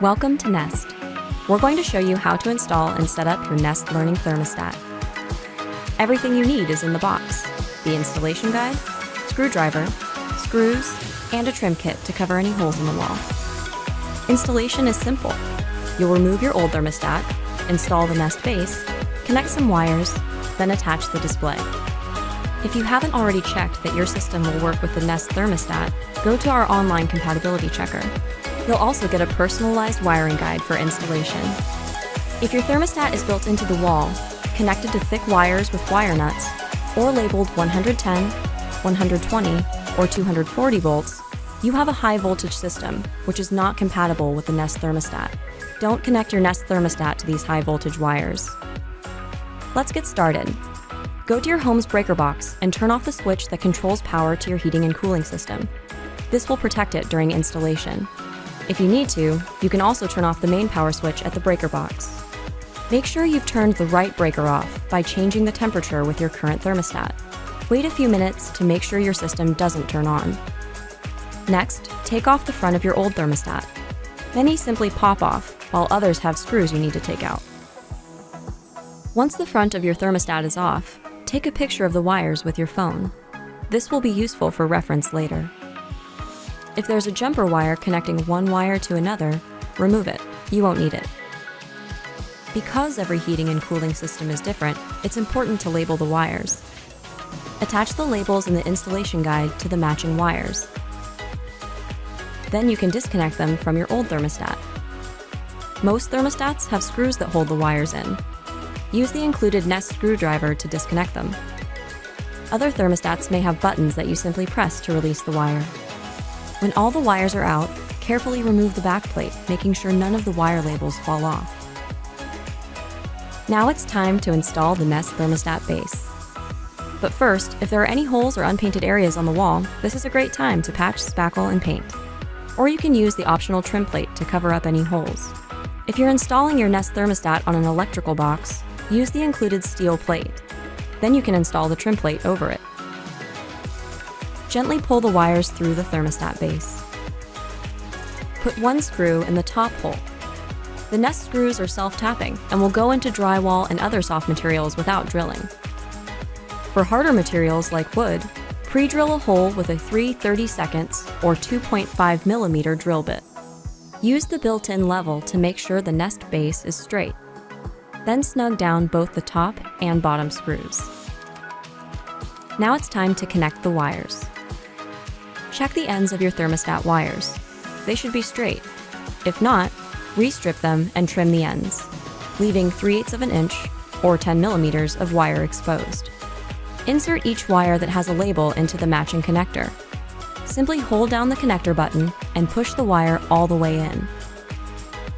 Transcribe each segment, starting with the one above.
Welcome to Nest. We're going to show you how to install and set up your Nest Learning Thermostat. Everything you need is in the box: the installation guide, screwdriver, screws, and a trim kit to cover any holes in the wall. Installation is simple. You'll remove your old thermostat, install the Nest base, connect some wires, then attach the display. If you haven't already checked that your system will work with the Nest thermostat, go to our online compatibility checker. You'll also get a personalized wiring guide for installation. If your thermostat is built into the wall, connected to thick wires with wire nuts, or labeled 110, 120, or 240 volts, you have a high voltage system, which is not compatible with the Nest thermostat. Don't connect your Nest thermostat to these high voltage wires. Let's get started. Go to your home's breaker box and turn off the switch that controls power to your heating and cooling system. This will protect it during installation. If you need to, you can also turn off the main power switch at the breaker box. Make sure you've turned the right breaker off by changing the temperature with your current thermostat. Wait a few minutes to make sure your system doesn't turn on. Next, take off the front of your old thermostat. Many simply pop off, while others have screws you need to take out. Once the front of your thermostat is off, take a picture of the wires with your phone. This will be useful for reference later. If there's a jumper wire connecting one wire to another, remove it. You won't need it. Because every heating and cooling system is different, it's important to label the wires. Attach the labels in the installation guide to the matching wires. Then you can disconnect them from your old thermostat. Most thermostats have screws that hold the wires in. Use the included Nest screwdriver to disconnect them. Other thermostats may have buttons that you simply press to release the wire. When all the wires are out, carefully remove the backplate, making sure none of the wire labels fall off. Now it's time to install the Nest thermostat base. But first, if there are any holes or unpainted areas on the wall, this is a great time to patch, spackle, and paint. Or you can use the optional trim plate to cover up any holes. If you're installing your Nest thermostat on an electrical box, use the included steel plate. Then you can install the trim plate over it. Gently pull the wires through the thermostat base. Put one screw in the top hole. The Nest screws are self-tapping and will go into drywall and other soft materials without drilling. For harder materials like wood, pre-drill a hole with a 3/32 or 2.5 millimeter drill bit. Use the built-in level to make sure the Nest base is straight. Then snug down both the top and bottom screws. Now it's time to connect the wires. Check the ends of your thermostat wires. They should be straight. If not, restrip them and trim the ends, leaving 3/8 of an inch or 10 millimeters of wire exposed. Insert each wire that has a label into the matching connector. Simply hold down the connector button and push the wire all the way in.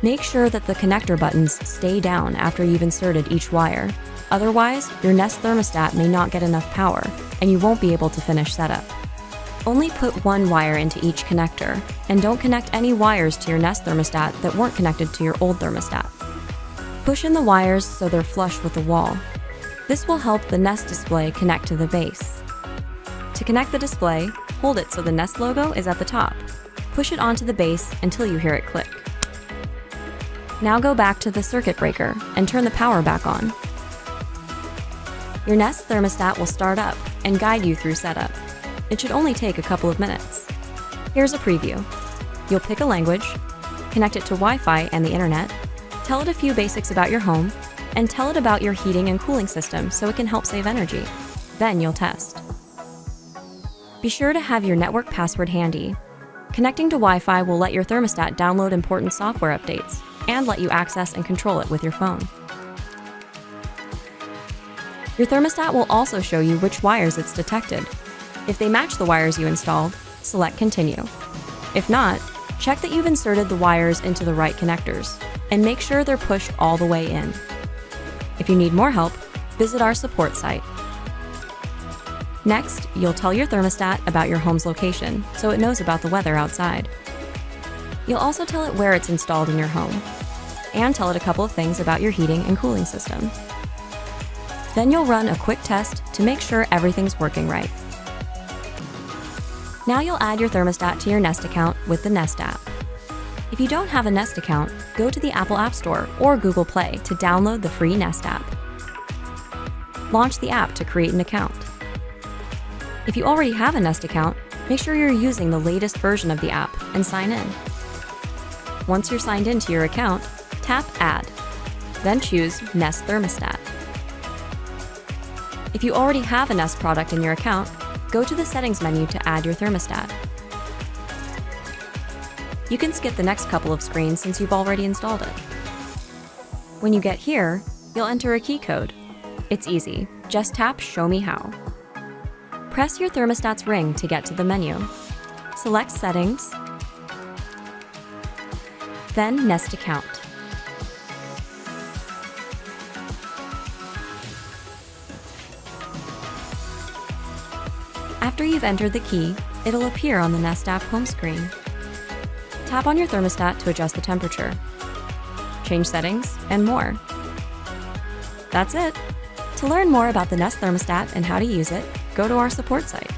Make sure that the connector buttons stay down after you've inserted each wire. Otherwise, your Nest thermostat may not get enough power, and you won't be able to finish setup. Only put one wire into each connector, and don't connect any wires to your Nest thermostat that weren't connected to your old thermostat. Push in the wires so they're flush with the wall. This will help the Nest display connect to the base. To connect the display, hold it so the Nest logo is at the top. Push it onto the base until you hear it click. Now go back to the circuit breaker and turn the power back on. Your Nest thermostat will start up and guide you through setup. It should only take a couple of minutes. Here's a preview. You'll pick a language, connect it to Wi-Fi and the internet, tell it a few basics about your home, and tell it about your heating and cooling system so it can help save energy. Then you'll test. Be sure to have your network password handy. Connecting to Wi-Fi will let your thermostat download important software updates and let you access and control it with your phone. Your thermostat will also show you which wires it's detected. If they match the wires you installed, select Continue. If not, check that you've inserted the wires into the right connectors, and make sure they're pushed all the way in. If you need more help, visit our support site. Next, you'll tell your thermostat about your home's location, so it knows about the weather outside. You'll also tell it where it's installed in your home, and tell it a couple of things about your heating and cooling system. Then you'll run a quick test to make sure everything's working right. Now you'll add your thermostat to your Nest account with the Nest app. If you don't have a Nest account, go to the Apple App Store or Google Play to download the free Nest app. Launch the app to create an account. If you already have a Nest account, make sure you're using the latest version of the app and sign in. Once you're signed into your account, tap Add, then choose Nest Thermostat. If you already have a Nest product in your account, go to the Settings menu to add your thermostat. You can skip the next couple of screens since you've already installed it. When you get here, you'll enter a key code. It's easy, just tap Show Me How. Press your thermostat's ring to get to the menu. Select Settings, then Nest Account. After you've entered the key, it'll appear on the Nest app home screen. Tap on your thermostat to adjust the temperature, change settings, and more. That's it. To learn more about the Nest thermostat and how to use it, go to our support site.